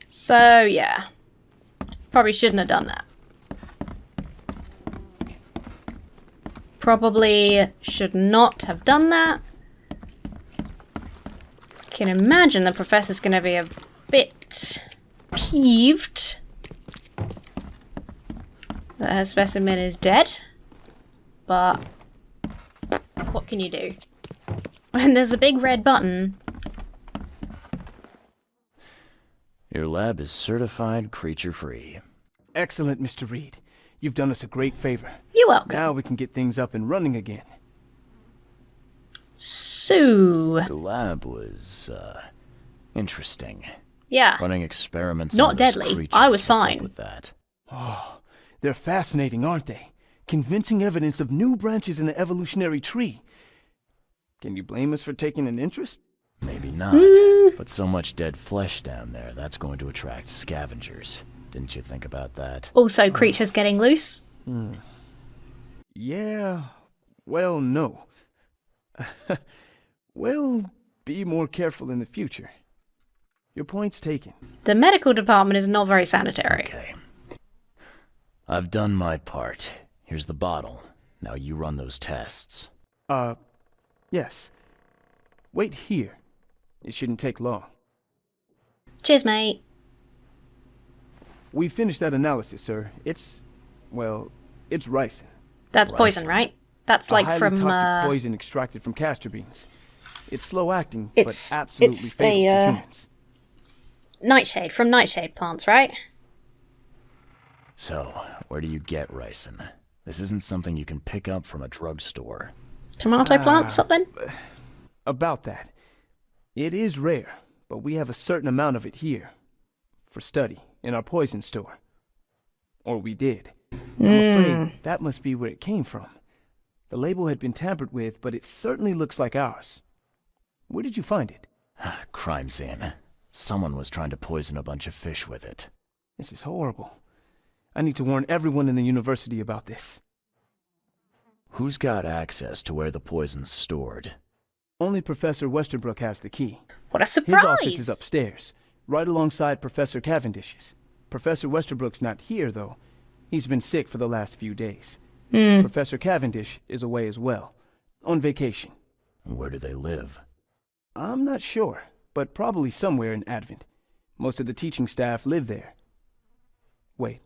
So, yeah. Probably shouldn't have done that. Probably should not have done that. Can imagine the professor's gonna be a bit peeved that her specimen is dead. But what can you do? When there's a big red button. Your lab is certified creature-free. Excellent, Mr. Reed. You've done us a great favor. You're welcome. Now we can get things up and running again. So... Your lab was, interesting. yeah. Running experiments Not on those deadly. creatures. I was What's up fine. with that? Oh, they're fascinating, aren't they? Convincing evidence of new branches in the evolutionary tree. Can you blame us for taking an interest? Maybe not. But so much dead flesh down there, that's going to attract scavengers. Didn't you think about that? Also, creatures getting loose. Yeah, well, no. We'll be more careful in the future. Your point's taken. The medical department is not very sanitary. Okay. I've done my part. Here's the bottle. Now you run those tests. Yes. Wait here. It shouldn't take long. Cheers, mate. We finished that analysis, sir. It's ricin. That's poison, Ricin. right? That's A like highly from, toxic poison extracted from castor beans. It's slow acting, It's- but absolutely it's fatal a, to humans. nightshade, from nightshade plants, right? So, where do you get ricin? This isn't something you can pick up from a drugstore. Tomato plant, something? About that. It is rare, but we have a certain amount of it here. For study, in our poison store. Or we did. I'm afraid that must be where it came from. The label had been tampered with, but it certainly looks like ours. Where did you find it? Crime scene. Someone was trying to poison a bunch of fish with it. This is horrible. I need to warn everyone in the university about this. Who's got access to where the poison's stored? Only Professor Westerbrook has the key. What a His surprise! office is upstairs, right alongside Professor Cavendish's. Professor Westerbrook's not here, though. He's been sick for the last few days. Professor Cavendish is away as well, on vacation. Where do they live? I'm not sure, but probably somewhere in Advent. Most of the teaching staff live there. Wait,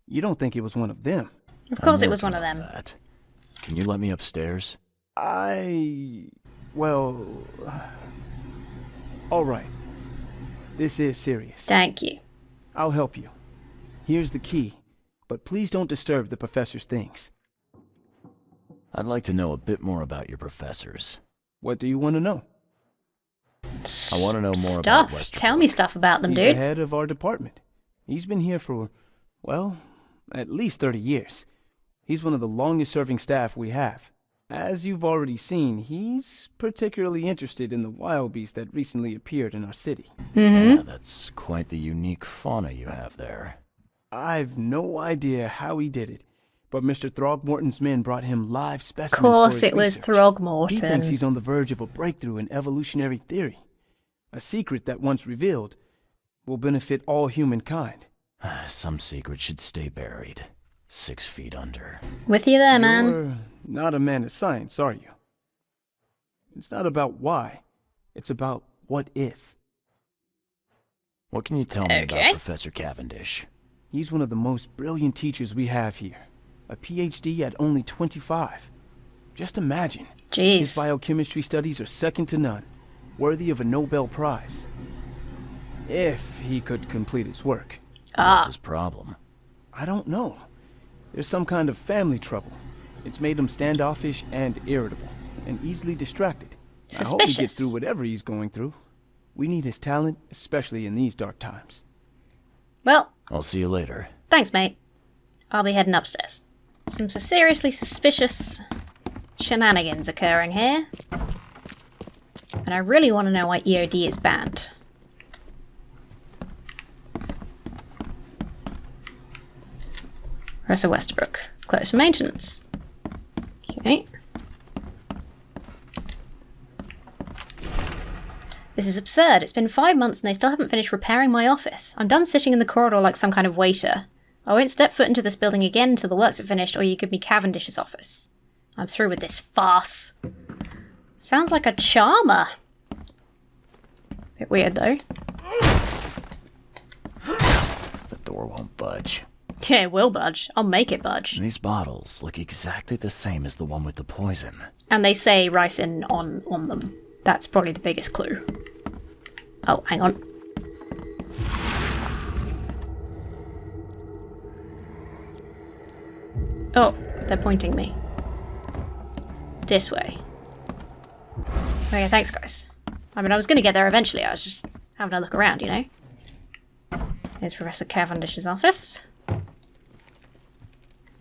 you don't think it was one of them? Of course I'm it was one of working them. on that. Can you let me upstairs? Well... All right. This is serious. Thank you. I'll help you. Here's the key, but please don't disturb the professor's things. I'd like to know a bit more about your professors. What do you want to know? I want to know more Stuff. about Westerbrook. Tell me stuff about them, He's the dude. head of our department. He's been here for, well, at least 30 years. He's one of the longest-serving staff we have. As you've already seen, he's particularly interested in the wild beast that recently appeared in our city. Yeah, that's quite the unique fauna you have there. I've no idea how he did it, but Mr. Throgmorton's men brought him live Of specimens for course his it was research. He Throgmorton. thinks he's on the verge of a breakthrough in evolutionary theory. A secret that, once revealed, will benefit all humankind. Some secret should stay buried. 6 feet under. With you there, man. You're not a man of science, are you? It's not about why. It's about what if. What can you tell me Okay. about Professor Cavendish? He's one of the most brilliant teachers we have here. A PhD at only 25. Just imagine. His Jeez. biochemistry studies are second to none. Worthy of a Nobel Prize. If he could complete his work. What's his problem? I don't know. There's some kind of family trouble. It's made him standoffish and irritable, and easily distracted. I hope he gets Suspicious. through whatever he's going through. We need his talent, especially in these dark times. Well, I'll see you later. thanks, mate. I'll be heading upstairs. Some seriously suspicious shenanigans occurring here. And I really want to know why EOD is banned. Professor Westerbrook. Closed for maintenance. Okay. This is absurd. It's been 5 months and they still haven't finished repairing my office. I'm done sitting in the corridor like some kind of waiter. I won't step foot into this building again until the works are finished or you give me Cavendish's office. I'm through with this farce. Sounds like a charmer. Bit weird, though. The door won't budge. Yeah, it will budge. I'll make it budge. These bottles look exactly the same as the one with the poison. And they say ricin on them. That's probably the biggest clue. Oh, hang on. Oh, they're pointing me. This way. Okay, thanks, guys. I mean, I was going to get there eventually. I was just having a look around, you know? Here's Professor Cavendish's office.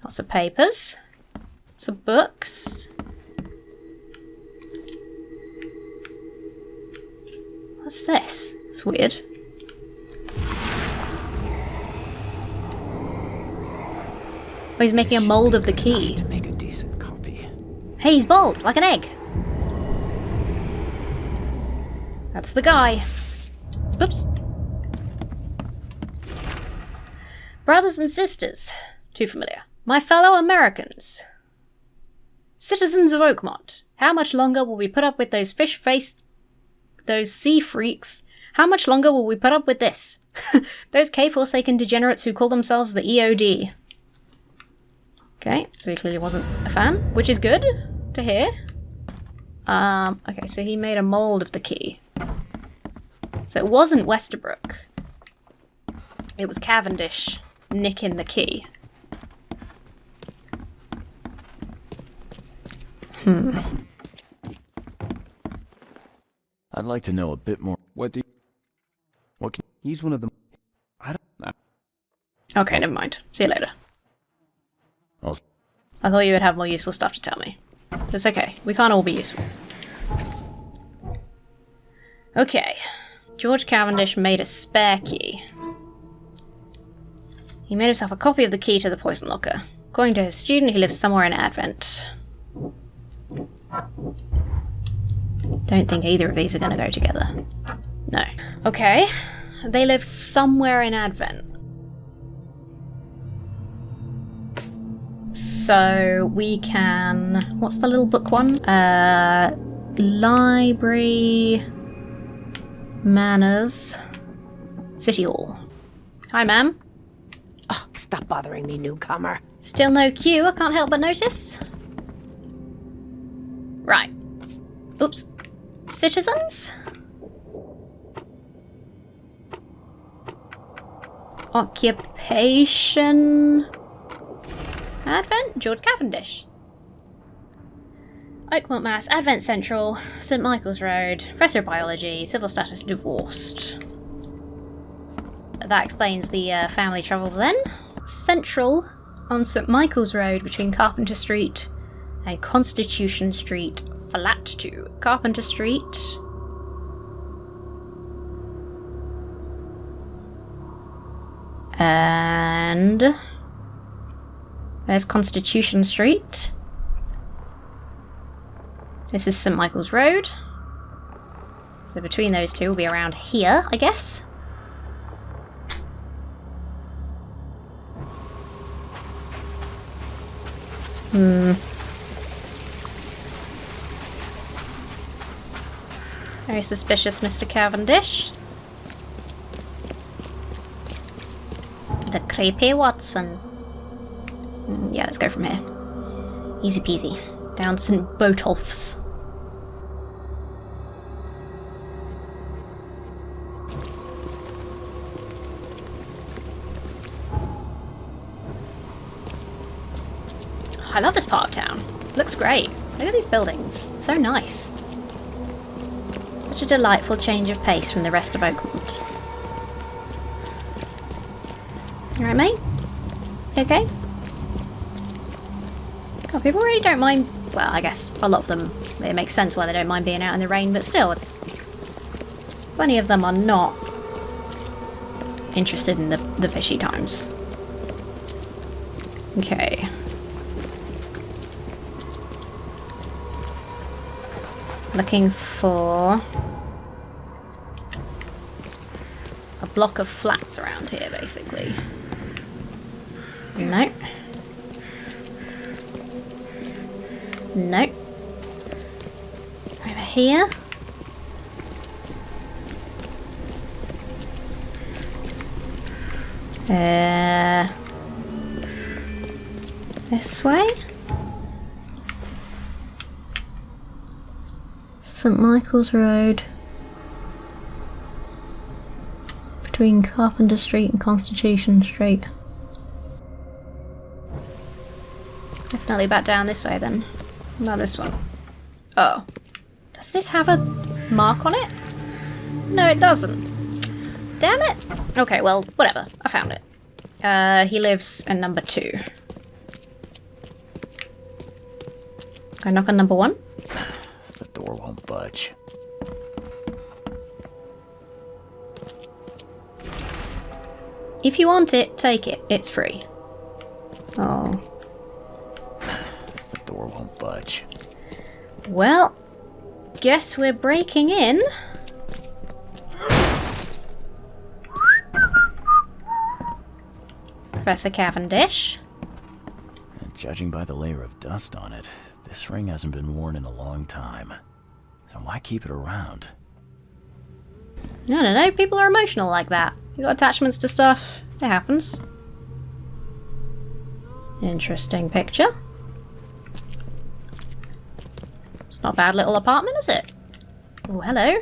Lots of papers. Some books. What's this? It's weird. Oh, he's making a mold of the key. To make a decent copy. Hey, he's bald, like an egg. That's the guy. Oops. Brothers and sisters. Too familiar. My fellow Americans. Citizens of Oakmont. How much longer will we put up with those fish-faced... those sea freaks? How much longer will we put up with this? Those K-Forsaken degenerates who call themselves the EOD. Okay, so he clearly wasn't a fan, which is good to hear. Okay, so he made a mold of the key. So it wasn't Westerbrook. It was Cavendish nicking the key. I'd like to know a bit more. What can... He's one of them. I don't know. Okay, never mind. See you later. I'll... I thought you would have more useful stuff to tell me. It's okay. We can't all be useful. Okay. George Cavendish made a spare key. He made himself a copy of the key to the poison locker. According to his student, he lives somewhere in Advent. Don't think either of these are going to go together. No. Okay. They live somewhere in Advent. So we can... What's the little book one? Library... Manners... City Hall. Hi, ma'am. Oh, stop bothering me, newcomer. Still no queue, I can't help but notice. Right. Oops. Citizens? Occupation... Advent? George Cavendish. Oakmont, Mass. Advent Central. St. Michael's Road. Professor of Biology. Civil status divorced. That explains the family troubles then. Central on St. Michael's Road between Carpenter Street and Constitution Street. Flat 2. Carpenter Street. And... there's Constitution Street. This is St. Michael's Road. So between those two will be around here, I guess. Very suspicious, Mr. Cavendish. The creepy Watson. Yeah, let's go from here. Easy peasy. Down St. Botolph's. I love this part of town. Looks great. Look at these buildings. So nice. Such a delightful change of pace from the rest of Oakmont. You alright, mate? You okay? God, people really don't mind... Well, I guess a lot of them, it makes sense why they don't mind being out in the rain, but still, plenty of them are not interested in the fishy times. Okay. Looking for block of flats around here, basically. No. No. Over here. This way? St. Michael's Road. Between Carpenter Street and Constitution Street. Definitely back down this way then. Not this one. Oh. Does this have a mark on it? No, it doesn't. Damn it! Okay, well, whatever. I found it. He lives in number 2. Can I knock on number 1? The door won't budge. If you want it, take it. It's free. Oh. The door won't budge. Well, guess we're breaking in. Professor Cavendish. And judging by the layer of dust on it, this ring hasn't been worn in a long time. So why keep it around? I don't know, people are emotional like that. You got attachments to stuff. It happens. Interesting picture. It's not a bad little apartment, is it? Oh, hello.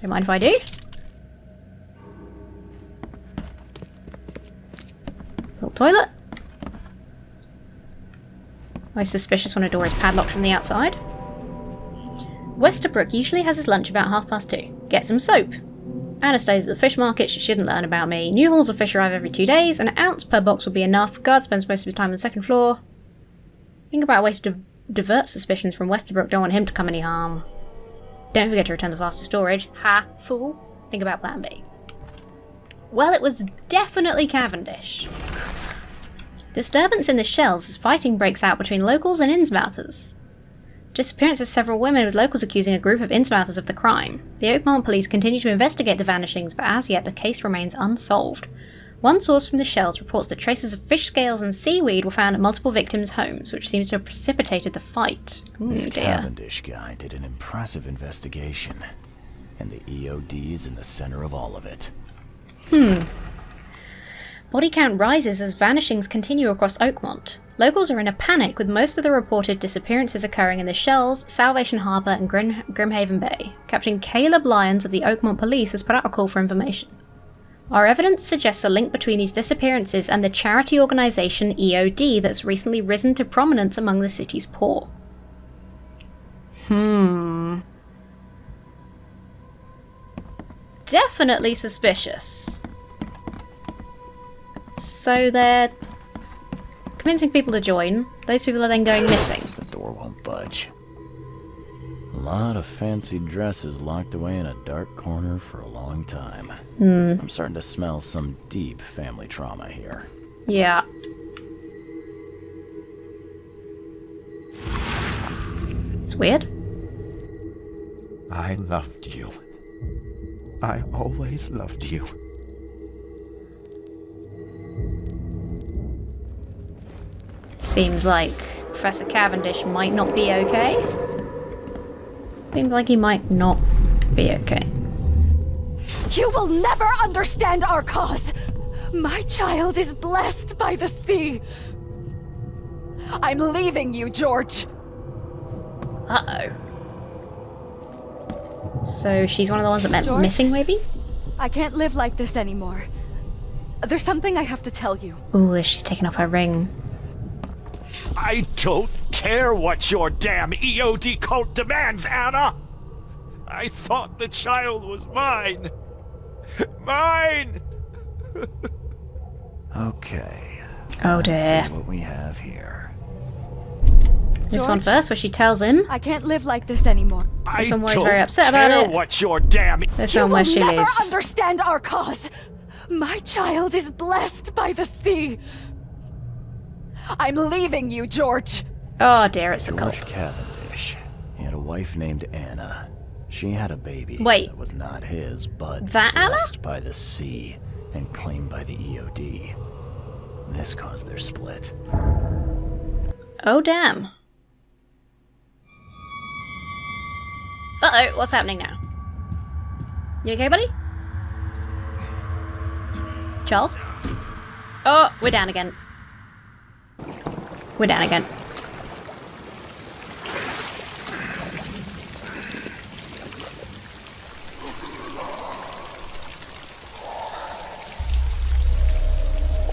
Don't mind if I do. Little toilet. Most suspicious when a door is padlocked from the outside. Westerbrook usually has his lunch about 2:30. Get some soap. Anna stays at the fish market, she shouldn't learn about me. New hauls of fish arrive every 2 days, an ounce per box will be enough. Guard spends most of his time on the second floor. Think about a way to divert suspicions from Westerbrook, don't want him to come any harm. Don't forget to return the flask to storage. Ha, fool. Think about plan B. Well, it was definitely Cavendish. Disturbance in the shells as fighting breaks out between locals and Innsmouthers. Disappearance of several women, with locals accusing a group of Innsmouthers of the crime. The Oakmont police continue to investigate the vanishings, but as yet the case remains unsolved. One source from the shells reports that traces of fish scales and seaweed were found at multiple victims' homes, which seems to have precipitated the fight. This dear. Cavendish guy did an impressive investigation, and the EOD is in the center of all of it. Body count rises as vanishings continue across Oakmont. Locals are in a panic, with most of the reported disappearances occurring in the Shells, Salvation Harbour and Grimhaven Bay. Captain Caleb Lyons of the Oakmont Police has put out a call for information. Our evidence suggests a link between these disappearances and the charity organisation EOD that's recently risen to prominence among the city's poor. Definitely suspicious. So they're convincing people to join. Those people are then going missing. The door won't budge. A lot of fancy dresses locked away in a dark corner for a long time. I'm starting to smell some deep family trauma here. Yeah. It's weird. I loved you. I always loved you. Seems like Professor Cavendish might not be okay. Seems like he might not be okay. You will never understand our cause. My child is blessed by the sea. I'm leaving you, George. Uh-oh. So she's one of the ones that went George? missing, maybe? I can't live like this anymore. There's something I have to tell you. Ooh, she's taking off her ring. I don't care what your damn EOD cult demands, Anna! I thought the child was mine. Mine! Okay. Oh Let's dear. see what we have here. This one George? first, where she tells him. I can't live like this anymore. This one where I he's very don't upset about care it. what your damn This You one will where she never leaves. understand our cause. My child is blessed by the sea. I'm leaving you, George. Oh dear, it's a George cult. Cavendish. He had a wife named Anna. She had a baby Wait. that was not his, but That Anna? blessed by the sea. and claimed by the EOD. This caused their split. Oh, damn. Uh-oh, what's happening now? You okay, buddy? Charles? Oh, we're down again. We're down again.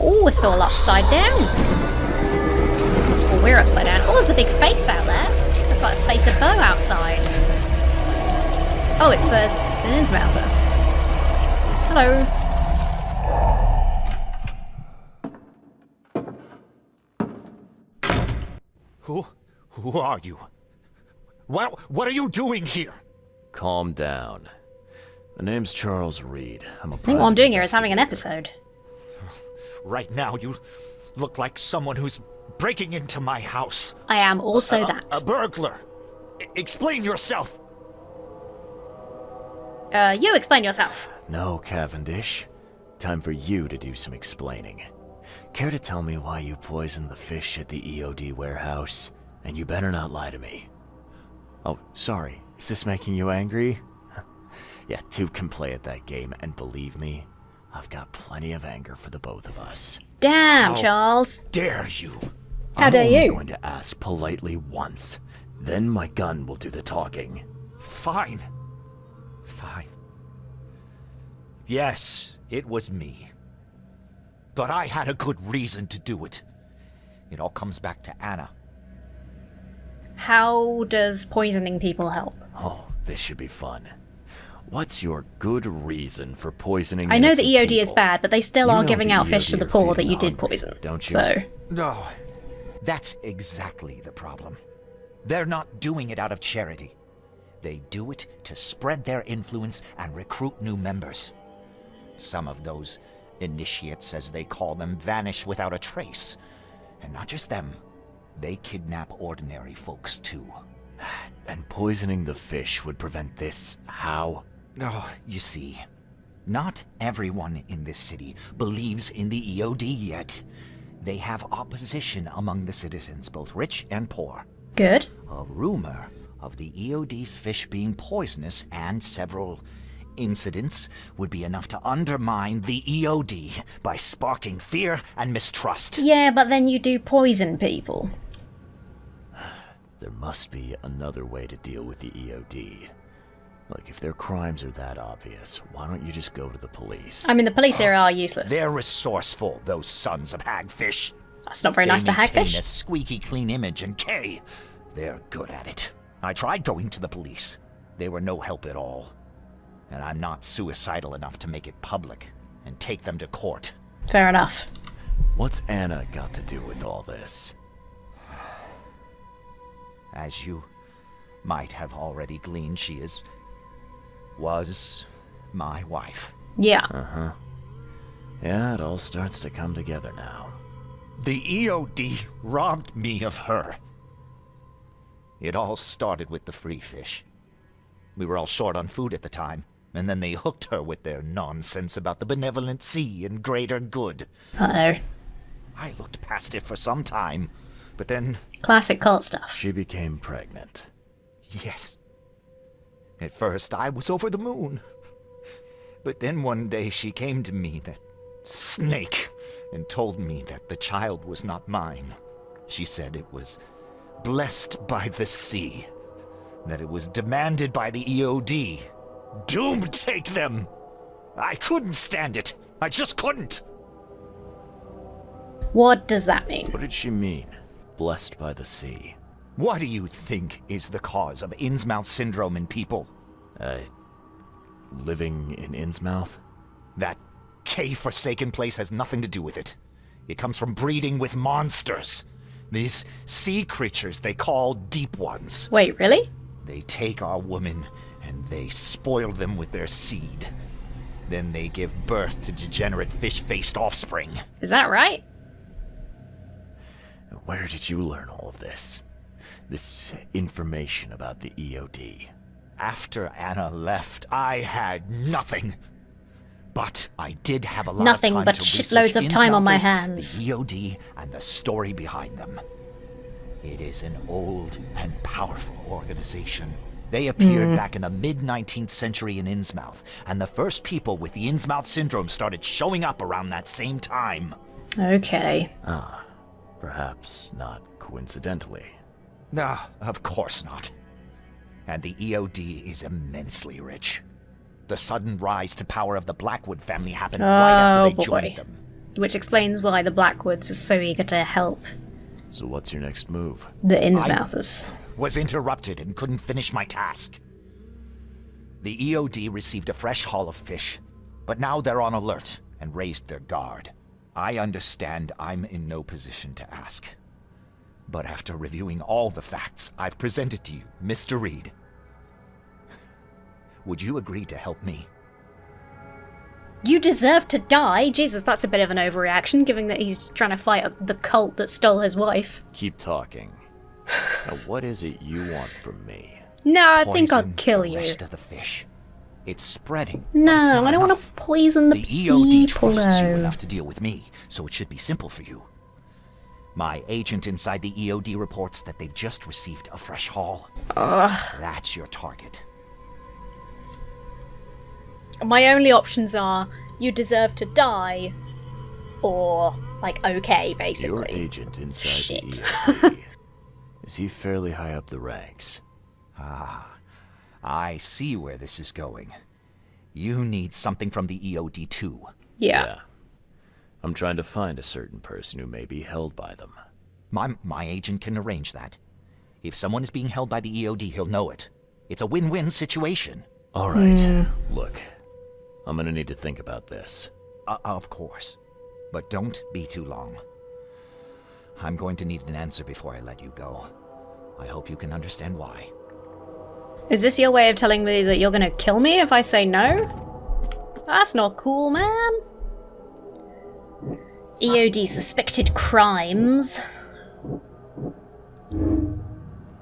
Oh, it's all upside down. Well, we're upside down. Oh, there's a big face out there. It's like the face of Bo outside. Oh, it's an Innsmouther. Hello. Who are you? What are you doing here? Calm down. The name's Charles Reed. I'm a I think what I'm doing here is having an episode. Right now, you look like someone who's breaking into my house. I am also that. A burglar. Explain yourself. You explain yourself. No, Cavendish. Time for you to do some explaining. Care to tell me why you poisoned the fish at the EOD warehouse? And you better not lie to me. Oh, sorry. Is this making you angry? Yeah, two can play at that game, and believe me, I've got plenty of anger for the both of us. Damn, Charles. Dare you? How dare I'm only you? going to ask politely once. Then my gun will do the talking. Fine. Yes, it was me. But I had a good reason to do it. It all comes back to Anna. How does poisoning people help? Oh, this should be fun. What's your good reason for poisoning I know the innocent EOD is people? bad, but they still You are know giving the out fish EOD to the are poor that feeding you did hungry, poison. don't you? So, No, that's exactly the problem. They're not doing it out of charity. They do it to spread their influence and recruit new members. Some of those initiates, as they call them, vanish without a trace. And not just them. They kidnap ordinary folks, too. And poisoning the fish would prevent this. How? Oh, you see, not everyone in this city believes in the EOD yet. They have opposition among the citizens, both rich and poor. good. A rumor of the EOD's fish being poisonous and several incidents would be enough to undermine the EOD by sparking fear and mistrust. Yeah, but then you do poison people. There must be another way to deal with the EOD. Like, if their crimes are that obvious, why don't you just go to the police? I mean, the police here are useless. They're resourceful, those sons of hagfish. That's not very nice to They maintain hagfish. a squeaky clean image, and Kay, they're good at it. I tried going to the police. They were no help at all. And I'm not suicidal enough to make it public and take them to court. Fair enough. What's Anna got to do with all this? As you might have already gleaned, was my wife. Yeah. Yeah, it all starts to come together now. The EOD robbed me of her. It all started with the free fish. We were all short on food at the time, and then they hooked her with their nonsense about the benevolent sea and greater good. Uh-oh. I looked past it for some time, but then, Classic cult stuff. She became pregnant. yes. At first, I was over the moon. But then one day she came to me, that snake, and told me that the child was not mine. She said it was blessed by the sea, that it was demanded by the EOD. Doomed take them! I couldn't stand it. I just couldn't. What does that mean? What did she mean? Blessed by the sea. What do you think is the cause of Innsmouth syndrome in people? Living in Innsmouth? That K-forsaken place has nothing to do with it. It comes from breeding with monsters. These sea creatures they call Deep Ones. Wait, really? They take our women and they spoil them with their seed. Then they give birth to degenerate fish-faced offspring. Is that right? Where did you learn all of this? This information about the EOD? After Anna left, I had nothing. But I did have a lot Nothing of time but to shitloads research of time on my Innsmouthers, hands. the EOD, and the story behind them. It is an old and powerful organization. They appeared back in the mid-19th century in Innsmouth, and the first people with the Innsmouth syndrome started showing up around that same time. Okay. Perhaps not coincidentally. Ah, of course not. And the EOD is immensely rich. The sudden rise to power of the Blackwood family happened right after they joined them. Which explains why the Blackwoods are so eager to help So what's your next move? the Innsmouthers. Was interrupted and couldn't finish my task. The EOD received a fresh haul of fish, but now they're on alert and raised their guard. I understand I'm in no position to ask. But after reviewing all the facts I've presented to you, Mr. Reed, would you agree to help me? You deserve to die? Jesus, that's a bit of an overreaction, given that he's trying to fight the cult that stole his wife. Keep talking. Now, what is it you want from me? No, I think I'll Poison kill the you. rest of the fish. It's spreading. but it's No, not I don't want to enough. poison the EOD people, trusts you though. enough to deal with me, so it should be simple for you. My agent inside the EOD reports that they've just received a fresh haul. That's your target. My only options are, you deserve to die, or, like, okay, Your basically. agent inside Shit. the EOD. Is he fairly high up the ranks? I see where this is going. You need something from the EOD too. Yeah. I'm trying to find a certain person who may be held by them. My agent can arrange that. If someone is being held by the EOD, he'll know it. It's a win-win situation. All right. Look, I'm gonna need to think about this. Of course. But don't be too long. I'm going to need an answer before I let you go. I hope you can understand why. Is this your way of telling me that you're gonna kill me if I say no? That's not cool, man. EOD suspected crimes.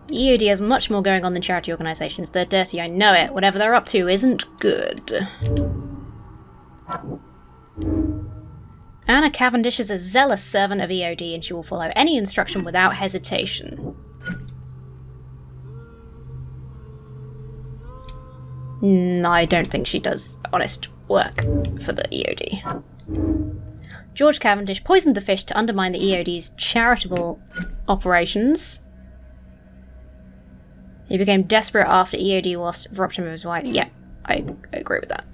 EOD has much more going on than charity organisations. They're dirty, I know it. Whatever they're up to isn't good. Anna Cavendish is a zealous servant of EOD and she will follow any instruction without hesitation. I don't think she does honest work for the EOD. George Cavendish poisoned the fish to undermine the EOD's charitable operations. He became desperate after EOD robbed him of his wife. Yeah, I agree with that.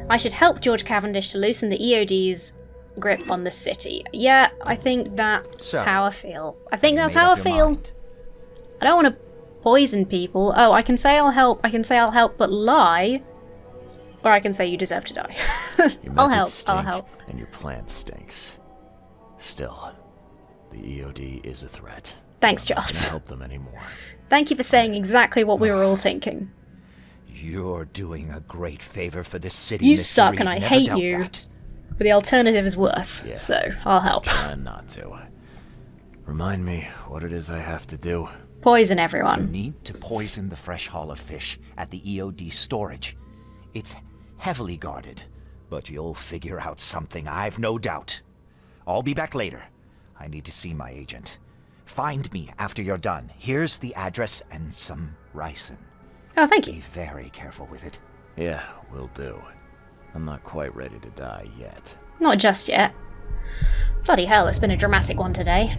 I should help George Cavendish to loosen the EOD's grip on the city. Yeah, I think that's So, how I feel. I think that's Made how I up your feel. mind. I don't want to poison people. Oh, I can say I'll help. I can say I'll help, but lie. Or I can say you deserve to die. Your I'll methods help. stink, I'll help. and your plan stinks. Still, the EOD is a threat. Thanks, I can't Charles. help them anymore. Thank you for saying exactly what we were all thinking. You're doing a great favor for this city, You Mr. suck Reed. and I Never hate doubt you. that. But the alternative is worse, Yeah. so I'll help. Trying not to. Remind me what it is I have to do. Poison You everyone. need to poison the fresh haul of fish at the EOD storage. It's heavily guarded, but you'll figure out something, I've no doubt. I'll be back later. I need to see my agent. Find me after you're done. Here's the address and some ricin. Oh, thank Be you. very careful with it. Yeah, will do. I'm not quite ready to die yet. Not just yet. Bloody hell, it's been a dramatic one today.